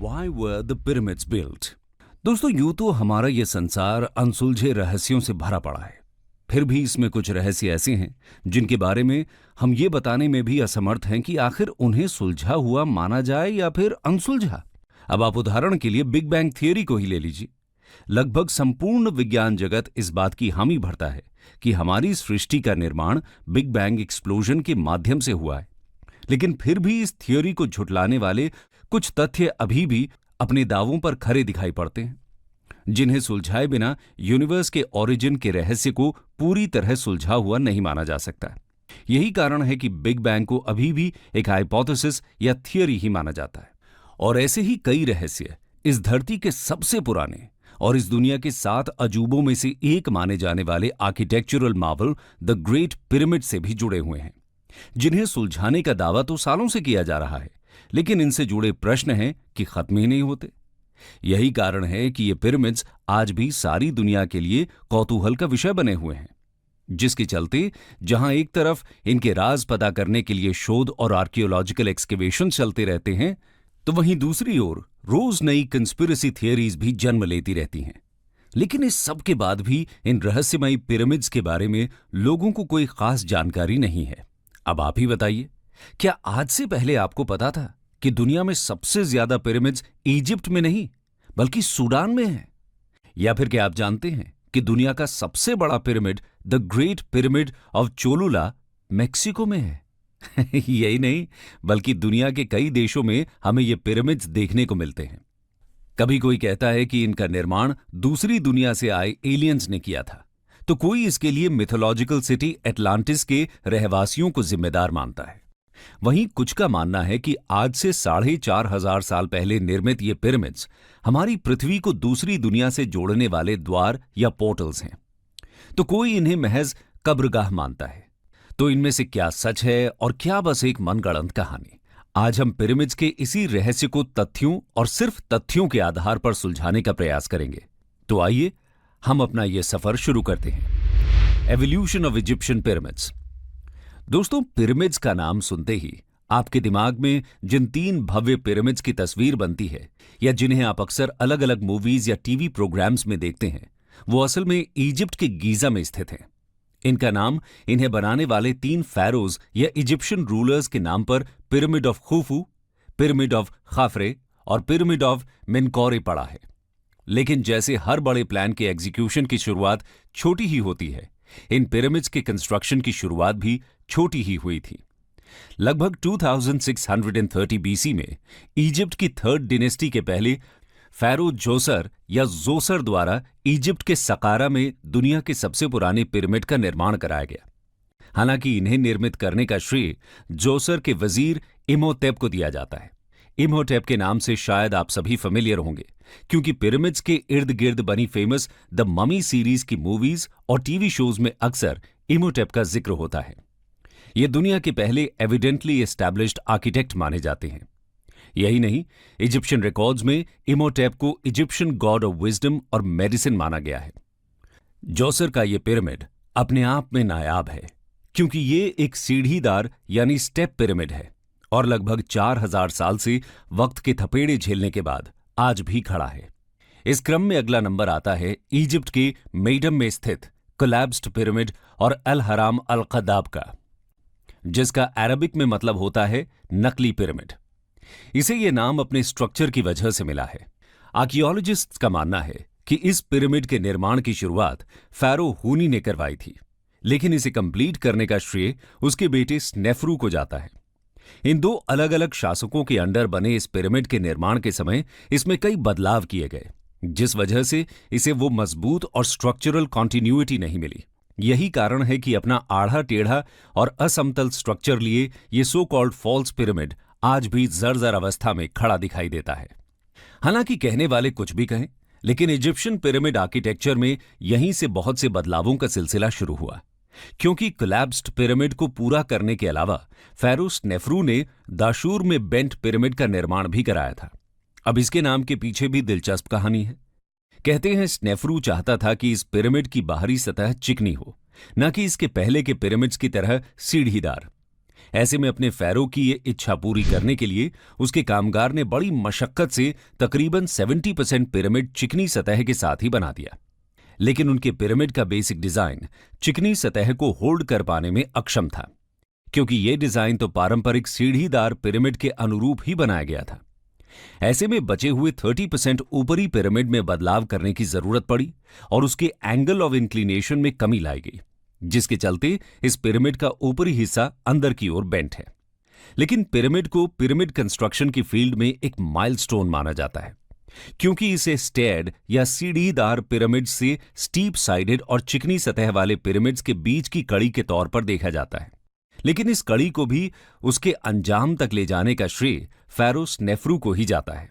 Why were the pyramids built? दोस्तों, यूं तो हमारा ये संसार अनसुलझे रहस्यों से भरा पड़ा है। फिर भी इसमें कुछ रहस्य ऐसे हैं जिनके बारे में हम ये बताने में भी असमर्थ हैं कि आखिर उन्हें सुलझा हुआ माना जाए या फिर अनसुलझा। अब आप उदाहरण के लिए बिग बैंग थियरी को ही ले लीजिए। लगभग संपूर्ण विज्ञान जगत इस बात की हामी भरता है कि हमारी सृष्टि का निर्माण बिग बैंग एक्सप्लोजन के माध्यम से हुआ है। लेकिन फिर भी इस थियोरी को झुटलाने वाले कुछ तथ्य अभी भी अपने दावों पर खरे दिखाई पड़ते हैं, जिन्हें सुलझाए बिना यूनिवर्स के ओरिजिन के रहस्य को पूरी तरह सुलझा हुआ नहीं माना जा सकता। यही कारण है कि बिग बैंग को अभी भी एक हाइपोथेसिस या थियोरी ही माना जाता है। और ऐसे ही कई रहस्य इस धरती के सबसे पुराने और इस दुनिया के 7 अजूबों में से एक माने जाने वाले architectural Marvel the great pyramid से भी जुड़े हुए हैं, जिन्हें सुलझाने का दावा तो सालों से किया जा रहा है, लेकिन इनसे जुड़े प्रश्न हैं कि खत्म ही नहीं होते। यही कारण है कि ये पिरामिड्स आज भी सारी दुनिया के लिए कौतूहल का विषय बने हुए हैं, जिसके चलते जहां एक तरफ इनके राज पता करने के लिए शोध और आर्कियोलॉजिकल एक्सकेवेशन चलते रहते हैं, तो वहीं दूसरी ओर रोज नई कंस्पिरेसी थियरीज भी जन्म लेती रहती हैं। लेकिन इस सब के बाद भी इन रहस्यमयी पिरामिड्स के बारे में लोगों को कोई खास जानकारी नहीं है। अब आप ही बताइए, क्या आज से पहले आपको पता था कि दुनिया में सबसे ज्यादा पिरामिड्स इजिप्ट में नहीं बल्कि सूडान में है? या फिर क्या आप जानते हैं कि दुनिया का सबसे बड़ा pyramid the great pyramid of Cholula Mexico में है? यही नहीं, बल्कि दुनिया के कई देशों में हमें ये पिरामिड्स देखने को मिलते हैं। कभी कोई कहता है कि इनका निर्माण दूसरी दुनिया से आए एलियंस ने किया था, तो कोई इसके लिए मिथोलॉजिकल सिटी एटलांटिस के रहवासियों को जिम्मेदार मानता है। वहीं कुछ का मानना है कि आज से 4,500 साल पहले निर्मित ये पिरामिड्स हमारी पृथ्वी को दूसरी दुनिया से जोड़ने वाले द्वार या पोर्टल्स हैं। तो कोई इन्हें महज कब्रगाह मानता है। तो इनमें से क्या सच है और क्या बस एक मनगढ़ंत कहानी? आज हम पिरामिड्स के इसी रहस्य को तथ्यों और सिर्फ तथ्यों के आधार पर सुलझाने का प्रयास करेंगे। तो आइए हम अपना यह सफर शुरू करते हैं। Evolution of Egyptian pyramids. दोस्तों, पिरामिड्स का नाम सुनते ही आपके दिमाग में जिन 3 भव्य पिरामिड्स की तस्वीर बनती है या जिन्हें आप अक्सर अलग अलग मूवीज या टीवी प्रोग्राम्स में देखते हैं, वो असल में इजिप्ट के गीजा में स्थित हैं। इनका नाम इन्हें बनाने वाले 3 फैरोज या इजिप्शियन रूलर्स के नाम पर pyramid of Khufu, pyramid of खाफरे और पिरामिड ऑफ मेनकौरे पड़ा है। लेकिन जैसे हर बड़े प्लान के एग्जीक्यूशन की शुरुआत छोटी ही होती है, इन पिरामिड्स के कंस्ट्रक्शन की शुरुआत भी छोटी ही हुई थी। लगभग 2630 बीसी में इजिप्ट की 3rd डिनेस्टी के पहले फैरो जोसर या जोसर द्वारा इजिप्ट के सकारा में दुनिया के सबसे पुराने पिरामिड का निर्माण कराया गया। हालांकि इन्हें निर्मित करने का श्रेय जोसर के वजीर इमोटेप को दिया जाता है। इमोटेप के नाम से शायद आप सभी फेमिलियर होंगे, क्योंकि पिरामिड्स के इर्द गिर्द बनी फेमस द ममी सीरीज की मूवीज और टीवी शोज में अक्सर इमोटेप का जिक्र होता है। ये दुनिया के पहले एविडेंटली एस्टैब्लिश्ड आर्किटेक्ट माने जाते हैं। यही नहीं, इजिप्शियन रिकॉर्ड्स में इमोटेप को इजिप्शियन गॉड ऑफ विजडम और मेडिसिन माना गया है। जोसर का यह पिरामिड अपने आप में नायाब है, क्योंकि ये एक सीढ़ीदार यानी स्टेप पिरामिड है और लगभग 4000 साल से वक्त के थपेड़े झेलने के बाद आज भी खड़ा है। इस क्रम में अगला नंबर आता है इजिप्ट के मेडम में स्थित कोलैप्स्ड पिरामिड और अल हराम अल क़द्दाब का, जिसका अरबिक में मतलब होता है नकली पिरामिड। इसे यह नाम अपने स्ट्रक्चर की वजह से मिला है। आर्कियोलॉजिस्ट्स का मानना है कि इस पिरामिड के निर्माण की शुरुआत फैरो हूनी ने करवाई थी, लेकिन इसे कंप्लीट करने का श्रेय उसके बेटे स्नेफ्रू को जाता है। इन 2 अलग अलग शासकों के अंडर बने इस पिरामिड के निर्माण के समय इसमें कई बदलाव किए गए, जिस वजह से इसे वो मजबूत और स्ट्रक्चरल कॉन्टिन्यूटी नहीं मिली। यही कारण है कि अपना आढ़ा टेढ़ा और असमतल स्ट्रक्चर लिए ये सो कॉल्ड फॉल्स पिरामिड आज भी जर्जर अवस्था में खड़ा दिखाई देता है। हालांकि कहने वाले कुछ भी कहें, लेकिन इजिप्शियन पिरामिड आर्किटेक्चर में यहीं से बहुत से बदलावों का सिलसिला शुरू हुआ, क्योंकि कोलैप्स्ड पिरामिड को पूरा करने के अलावा फैरो स्नेफ्रू ने दाशूर में बेंट पिरामिड का निर्माण भी कराया था। अब इसके नाम के पीछे भी दिलचस्प कहानी है। कहते हैं स्नेफ्रू चाहता था कि इस पिरामिड की बाहरी सतह चिकनी हो, न कि इसके पहले के पिरामिड्स की तरह सीढ़ीदार। ऐसे में अपने फेरो की ये इच्छा पूरी करने के लिए उसके कामगार ने बड़ी मशक्कत से तकरीबन 70% पिरामिड चिकनी सतह के साथ ही बना दिया। लेकिन उनके पिरामिड का बेसिक डिजाइन चिकनी सतह को होल्ड कर पाने में अक्षम था, क्योंकि यह डिजाइन तो पारंपरिक सीढ़ीदार पिरामिड के अनुरूप ही बनाया गया था। ऐसे में बचे हुए 30% ऊपरी पिरामिड में बदलाव करने की जरूरत पड़ी और उसके एंगल ऑफ इंक्लिनेशन में कमी लाई गई, जिसके चलते इस पिरामिड का ऊपरी हिस्सा अंदर की ओर बेंट है। लेकिन पिरामिड को पिरामिड कंस्ट्रक्शन की फील्ड में एक माइलस्टोन माना जाता है, क्योंकि इसे स्टेयर्ड या सीढ़ीदार पिरामिड से स्टीप साइडेड और चिकनी सतह वाले पिरामिड्स के बीच की कड़ी के तौर पर देखा जाता है। लेकिन इस कड़ी को भी उसके अंजाम तक ले जाने का श्रेय फेरो स्नेफ्रू को ही जाता है।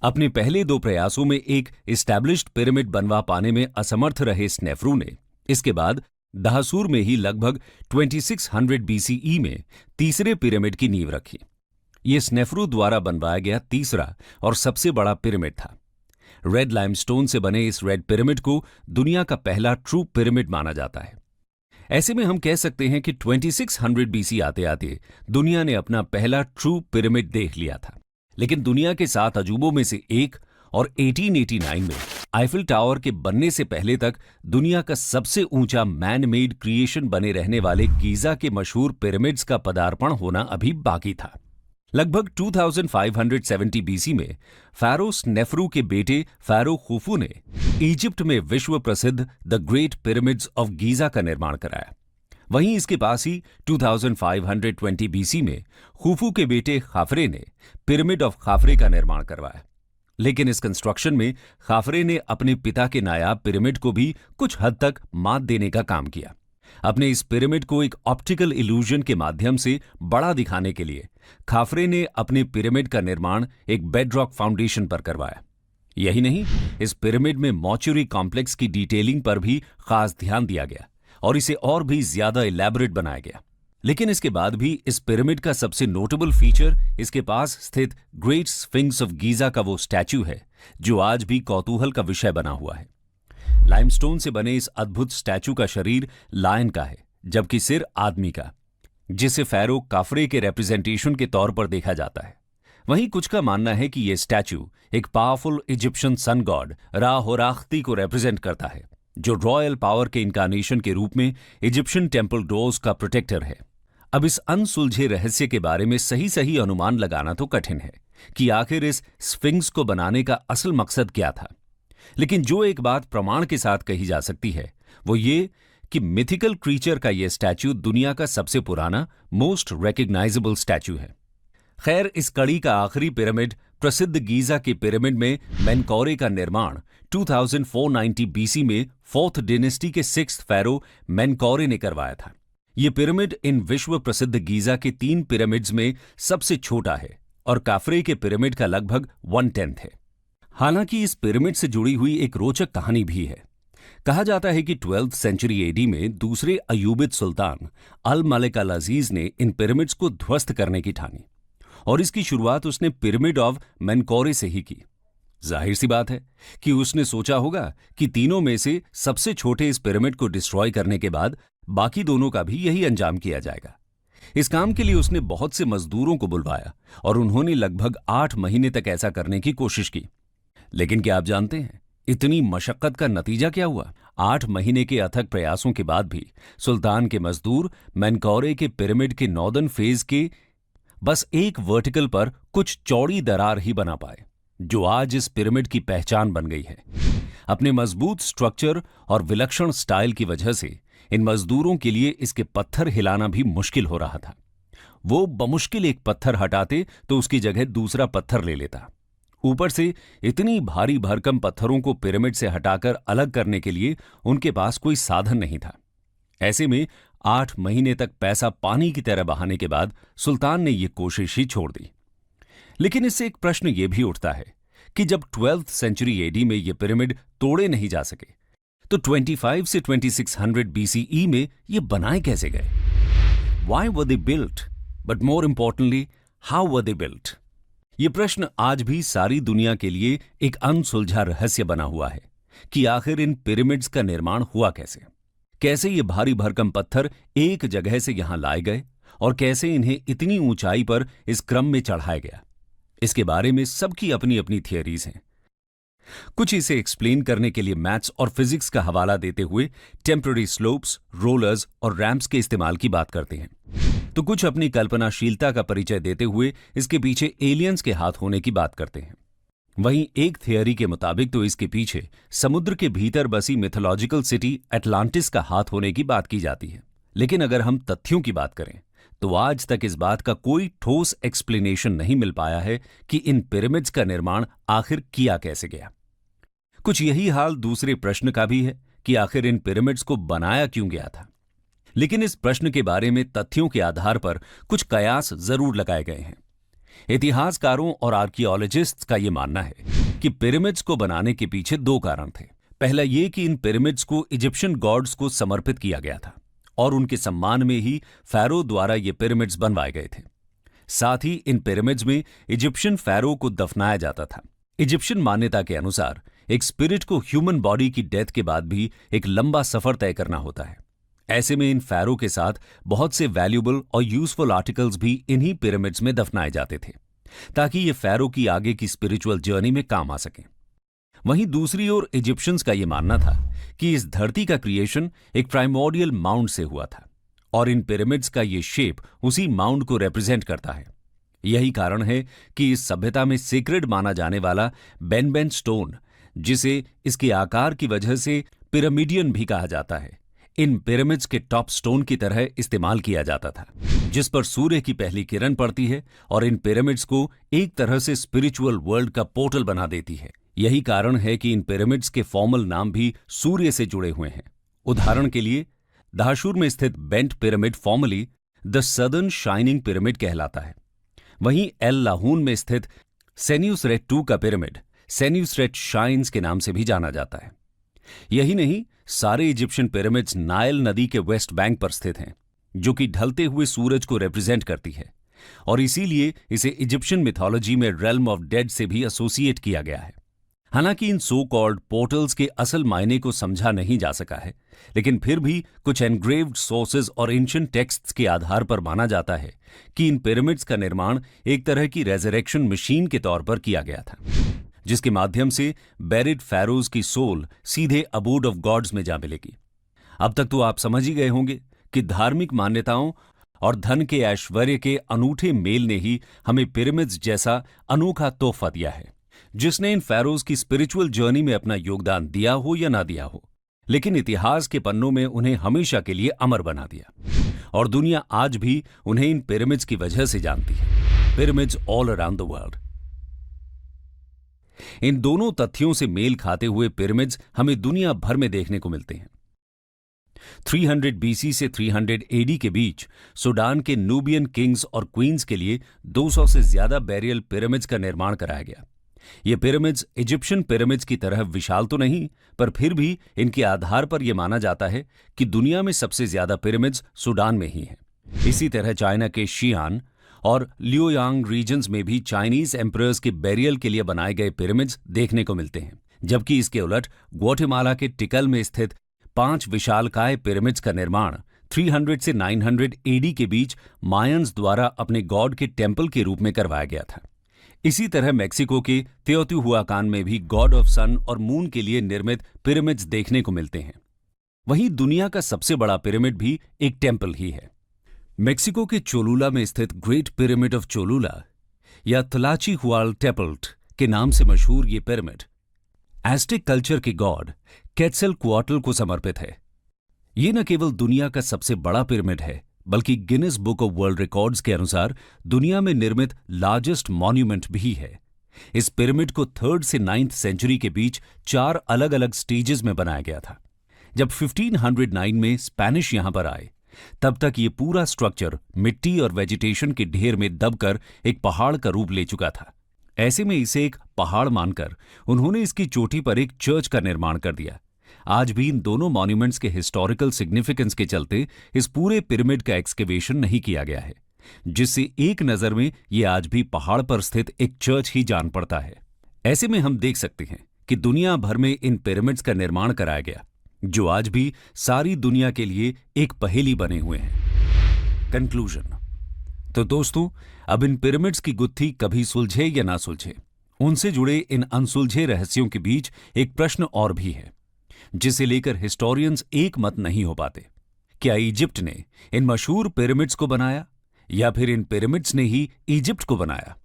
अपने पहले 2 प्रयासों में एक एस्टैब्लिश्ड पिरामिड बनवा पाने में असमर्थ रहे स्नेफ्रू ने इसके बाद दाहसूर में ही लगभग 2600 BCE में तीसरे पिरामिड की नींव रखी। यह स्नेफ्रू द्वारा बनवाया गया तीसरा और सबसे बड़ा पिरामिड था। रेड लाइमस्टोन से बने इस रेड पिरामिड को दुनिया का पहला ट्रू पिरामिड माना जाता है। ऐसे में हम कह सकते हैं कि 2600 BC आते आते दुनिया ने अपना पहला ट्रू पिरामिड देख लिया था। लेकिन दुनिया के 7 अजूबों में से एक और 1889 में आईफिल टावर के बनने से पहले तक दुनिया का सबसे ऊंचा मैन मेड क्रिएशन बने रहने वाले गीजा के मशहूर पिरामिड्स का पदार्पण होना अभी बाकी था। लगभग 2570 BC में फेरो स्नेफ्रू के बेटे फेरो खुफू ने इजिप्ट में विश्व प्रसिद्ध the great pyramids of Giza का निर्माण कराया। वहीं इसके पास ही 2520 BC में खुफू के बेटे खाफरे ने पिरामिड ऑफ खाफरे का निर्माण करवाया। लेकिन इस कंस्ट्रक्शन में खाफरे ने अपने पिता के नायाब पिरामिड को भी कुछ हद तक मात देने का काम किया। अपने इस पिरामिड को एक ऑप्टिकल इल्यूजन के माध्यम से बड़ा दिखाने के लिए खाफरे ने अपने पिरामिड का निर्माण एक बेडरॉक फाउंडेशन पर करवाया। यही नहीं, इस पिरामिड में मॉर्चुरी कॉम्प्लेक्स की डिटेलिंग पर भी खास ध्यान दिया गया और इसे और भी ज्यादा इलैबोरेट बनाया गया। लेकिन इसके बाद भी इस पिरामिड का सबसे नोटेबल फीचर इसके पास स्थित ग्रेट स्फिंक्स ऑफ गीजा का वो स्टैच्यू है, जो आज भी कौतूहल का विषय बना हुआ है। लाइमस्टोन से बने इस अद्भुत स्टैच्यू का शरीर लायन का है, जबकि सिर आदमी का, जिसे फेरो काफरे के रिप्रेजेंटेशन के तौर पर देखा जाता है। वहीं कुछ का मानना है कि यह स्टैच्यू एक पावरफुल इजिप्शियन सन गॉड रा होराख्ती को रिप्रेजेंट करता है, जो रॉयल पावर के इनकार्नेशन के रूप में इजिप्शियन टेम्पल डोर्स का प्रोटेक्टर है। अब इस अनसुलझे रहस्य के बारे में सही अनुमान लगाना तो कठिन है कि आखिर इस स्फिंक्स को बनाने का असल मकसद क्या था। लेकिन जो एक बात प्रमाण के साथ कही जा सकती है वो ये कि मिथिकल क्रीचर का यह स्टैच्यू दुनिया का सबसे पुराना मोस्ट रिकग्नाइजेबल स्टैच्यू है। खैर, इस कड़ी का आखिरी पिरामिड प्रसिद्ध गीजा के पिरामिड में मेनकौरे का निर्माण 2490 BC में 4th डिनेस्टी के 6th फेरो मेनकौरे ने करवाया था। यह पिरामिड इन विश्व प्रसिद्ध गीजा के 3 पिरामिड्स में सबसे छोटा है और काफरे के पिरामिड का लगभग 1/10 है। हालांकि इस पिरामिड से जुड़ी हुई एक रोचक कहानी भी है। कहा जाता है कि 12th सेंचुरी AD में दूसरे अयूबिद सुल्तान अल मलिक अल अजीज ने इन पिरामिड्स को ध्वस्त करने की ठानी और इसकी शुरुआत उसने पिरामिड ऑफ मेनकौरे से ही की। जाहिर सी बात है कि उसने सोचा होगा कि तीनों में से सबसे छोटे इस पिरामिड को डिस्ट्रॉय करने के बाद बाकी दोनों का भी यही अंजाम किया जाएगा। इस काम के लिए उसने बहुत से मजदूरों को बुलवाया और उन्होंने लगभग 8 महीने तक ऐसा करने की कोशिश की। लेकिन क्या आप जानते हैं इतनी मशक्कत का नतीजा क्या हुआ? 8 महीने के अथक प्रयासों के बाद भी सुल्तान के मजदूर मेनकौरे के पिरामिड के नॉर्दर्न फेज के बस एक वर्टिकल पर कुछ चौड़ी दरार ही बना पाए, जो आज इस पिरामिड की पहचान बन गई है। अपने मजबूत स्ट्रक्चर और विलक्षण स्टाइल की वजह से इन मजदूरों के लिए इसके पत्थर हिलाना भी मुश्किल हो रहा था। वो बमुश्किल एक पत्थर हटाते तो उसकी जगह दूसरा पत्थर ले लेता। ऊपर से इतनी भारी भरकम पत्थरों को पिरामिड से हटाकर अलग करने के लिए उनके पास कोई साधन नहीं था। ऐसे में 8 महीने तक पैसा पानी की तरह बहाने के बाद सुल्तान ने यह कोशिश ही छोड़ दी। लेकिन इससे एक प्रश्न यह भी उठता है कि जब 12th सेंचुरी AD में ये पिरामिड तोड़े नहीं जा सके तो 25 से 2600 BCE में ये बनाए कैसे गए? Why were they built? But more importantly, how were they built? ये प्रश्न आज भी सारी दुनिया के लिए एक अनसुलझा रहस्य बना हुआ है कि आखिर इन पिरामिड्स का निर्माण हुआ कैसे। कैसे ये भारी भरकम पत्थर एक जगह से यहां लाए गए और कैसे इन्हें इतनी ऊंचाई पर इस क्रम में चढ़ाया गया, इसके बारे में सबकी अपनी अपनी थियरीज हैं। कुछ इसे एक्सप्लेन करने के लिए मैथ्स और फिजिक्स का हवाला देते हुए टेम्पररी स्लोप्स, रोलर्स और रैंप्स के इस्तेमाल की बात करते हैं, तो कुछ अपनी कल्पनाशीलता का परिचय देते हुए इसके पीछे एलियंस के हाथ होने की बात करते हैं। वहीं एक थियरी के मुताबिक तो इसके पीछे समुद्र के भीतर बसी मिथोलॉजिकल सिटी एटलांटिस का हाथ होने की बात की जाती है। लेकिन अगर हम तथ्यों की बात करें तो आज तक इस बात का कोई ठोस एक्सप्लेनेशन नहीं मिल पाया है कि इन पिरामिड्स का निर्माण आखिर किया कैसे गया। कुछ यही हाल दूसरे प्रश्न का भी है कि आखिर इन पिरामिड्स को बनाया क्यों गया था। लेकिन इस प्रश्न के बारे में तथ्यों के आधार पर कुछ कयास जरूर लगाए गए हैं। इतिहासकारों और आर्कियोलॉजिस्ट्स का यह मानना है कि पिरामिड्स को बनाने के पीछे दो कारण थे। पहला यह कि इन पिरामिड्स को इजिप्शियन गॉड्स को समर्पित किया गया था और उनके सम्मान में ही फैरो द्वारा ये पिरामिड्स बनवाए गए थे। साथ ही इन पिरामिड्स में इजिप्शियन फैरो को दफनाया जाता था। इजिप्शियन मान्यता के अनुसार एक स्पिरिट को ह्यूमन बॉडी की डेथ के बाद भी एक लंबा सफर तय करना होता है। ऐसे में इन फैरो के साथ बहुत से वैल्यूबल और यूजफुल आर्टिकल्स भी इन्हीं पिरामिड्स में दफनाए जाते थे ताकि ये फैरो की आगे की स्पिरिचुअल जर्नी में काम आ सके। वहीं दूसरी ओर इजिप्शियंस का यह मानना था कि इस धरती का क्रिएशन एक प्राइमोर्डियल माउंड से हुआ था और इन पिरामिड्स का ये शेप उसी माउंड को रिप्रेजेंट करता है। यही कारण है कि इस सभ्यता में सीक्रेट माना जाने वाला बेनबेन स्टोन, जिसे इसके आकार की वजह से पिरामिडियन भी कहा जाता है, इन पिरामिड्स के टॉप स्टोन की तरह इस्तेमाल किया जाता था, जिस पर सूर्य की पहली किरण पड़ती है और इन पिरामिड्स को एक तरह से स्पिरिचुअल वर्ल्ड का पोर्टल बना देती है। यही कारण है कि इन पिरामिड्स के फॉर्मल नाम भी सूर्य से जुड़े हुए हैं। उदाहरण के लिए दाशूर में स्थित bent pyramid formally the southern shining pyramid कहलाता है। वहीं एल लाहून में स्थित सेन्यूसरेट II का पिरामिड सेन्यूसरेट शाइन्स के नाम से भी जाना जाता है। यही नहीं, सारे इजिप्शियन पिरामिड्स नाइल नदी के वेस्ट बैंक पर स्थित हैं, जो कि ढलते हुए सूरज को रिप्रेजेंट करती है और इसीलिए इसे इजिप्शियन मिथोलॉजी में रेल्म ऑफ डेड से भी एसोसिएट किया गया है। हालांकि इन सो कॉल्ड पोर्टल्स के असल मायने को समझा नहीं जा सका है, लेकिन फिर भी कुछ एनग्रेव्ड सोर्सेज और एंशिएंट टेक्स्ट्स के आधार पर माना जाता है कि इन पिरामिड्स का निर्माण एक तरह की रेजरेक्शन मशीन के तौर पर किया गया था, जिसके माध्यम से बेरिड फैरोज की सोल सीधे अबोर्ड ऑफ गॉड्स में जा मिलेगी। अब तक तो आप समझ ही गए होंगे कि धार्मिक मान्यताओं और धन के ऐश्वर्य के अनूठे मेल ने ही हमें पिरामिड्स जैसा अनोखा तोहफा दिया है, जिसने इन फैरोज की स्पिरिचुअल जर्नी में अपना योगदान दिया हो या ना दिया हो, लेकिन इतिहास के पन्नों में उन्हें हमेशा के लिए अमर बना दिया और दुनिया आज भी उन्हें इन पिरामिड्स की वजह से जानती है। Pyramids all around the world. इन दोनों तथ्यों से मेल खाते हुए पिरामिड्स हमें दुनिया भर में देखने को मिलते हैं। 300 BC से 300 AD के बीच सूडान के नूबियन किंग्स और क्वींस के लिए 200 से ज्यादा बैरियल पिरामिड्स का निर्माण कराया गया। ये पिरामिड्स इजिप्शियन पिरामिड्स की तरह विशाल तो नहीं, पर फिर भी इनके आधार पर यह माना जाता है कि दुनिया में सबसे ज्यादा पिरामिड्स सूडान में ही हैं। इसी तरह चाइना के शियान और लियोयांग रीजन्स में भी चाइनीज एम्परर्स के बैरियल के लिए बनाए गए पिरामिड्स देखने को मिलते हैं, जबकि इसके उलट ग्वाटेमाला के टिकल में स्थित 5 विशालकाय पिरामिड्स का निर्माण 300 से 900 AD के बीच मायंस द्वारा अपने गॉड के टेम्पल के रूप में करवाया गया था। इसी तरह मेक्सिको के तेओतिहुआकान में भी गॉड ऑफ सन और मून के लिए निर्मित पिरामिड्स देखने को मिलते हैं। वहीं दुनिया का सबसे बड़ा पिरामिड भी एक टेम्पल ही है। मेक्सिको के चोलुला में स्थित ग्रेट पिरामिड ऑफ चोलुला या तलाचीहुआल्टेपल्ट के नाम से मशहूर ये पिरामिड एज़्टेक कल्चर के गॉड क्वेटज़लकोअट्ल को समर्पित है। ये न केवल दुनिया का सबसे बड़ा पिरामिड है, बल्कि Guinness book of world records के अनुसार दुनिया में निर्मित लार्जेस्ट मॉन्यूमेंट भी है। इस पिरामिड को 3rd से 9th सेंचुरी के बीच 4 अलग अलग स्टेजेस में बनाया गया था। जब 1509 में स्पेनिश यहां पर आए, तब तक ये पूरा स्ट्रक्चर मिट्टी और वेजिटेशन के ढेर में दबकर एक पहाड़ का रूप ले चुका था। ऐसे में इसे एक पहाड़ मानकर उन्होंने इसकी चोटी पर एक चर्च का निर्माण कर दिया। आज भी इन दोनों मॉन्यूमेंट्स के हिस्टोरिकल सिग्निफिकेंस के चलते इस पूरे पिरामिड का एक्सकेवेशन नहीं किया गया है, जिससे एक नजर में ये आज भी पहाड़ पर स्थित एक चर्च ही जान पड़ता है। ऐसे में हम देख सकते हैं कि दुनिया भर में इन पिरामिड्स का निर्माण कराया गया, जो आज भी सारी दुनिया के लिए एक पहेली बने हुए हैं। कंक्लूजन। तो दोस्तों, अब इन पिरामिड्स की गुत्थी कभी सुलझे या ना सुलझे, उनसे जुड़े इन अनसुलझे रहस्यों के बीच एक प्रश्न और भी है, जिसे लेकर हिस्टोरियंस एक मत नहीं हो पाते। क्या इजिप्ट ने इन मशहूर पिरामिड्स को बनाया या फिर इन पिरामिड्स ने ही इजिप्ट को बनाया?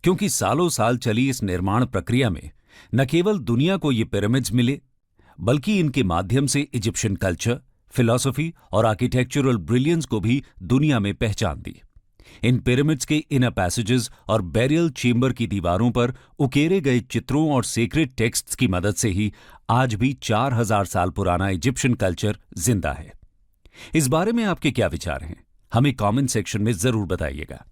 क्योंकि सालों साल चली इस निर्माण प्रक्रिया में न केवल दुनिया को ये पिरामिड्स मिले, बल्कि इनके माध्यम से इजिप्शियन कल्चर, फिलॉसफी और आर्किटेक्चरल ब्रिलियंस को भी दुनिया में पहचान दी। इन पिरामिड्स के इनर पैसेजेस और बैरियल चेंबर की दीवारों पर उकेरे गए चित्रों और सेक्रेट टेक्स्ट्स की मदद से ही आज भी 4000 साल पुराना इजिप्शियन कल्चर जिंदा है। इस बारे में आपके क्या विचार हैं? हमें कमेंट सेक्शन में जरूर बताइएगा।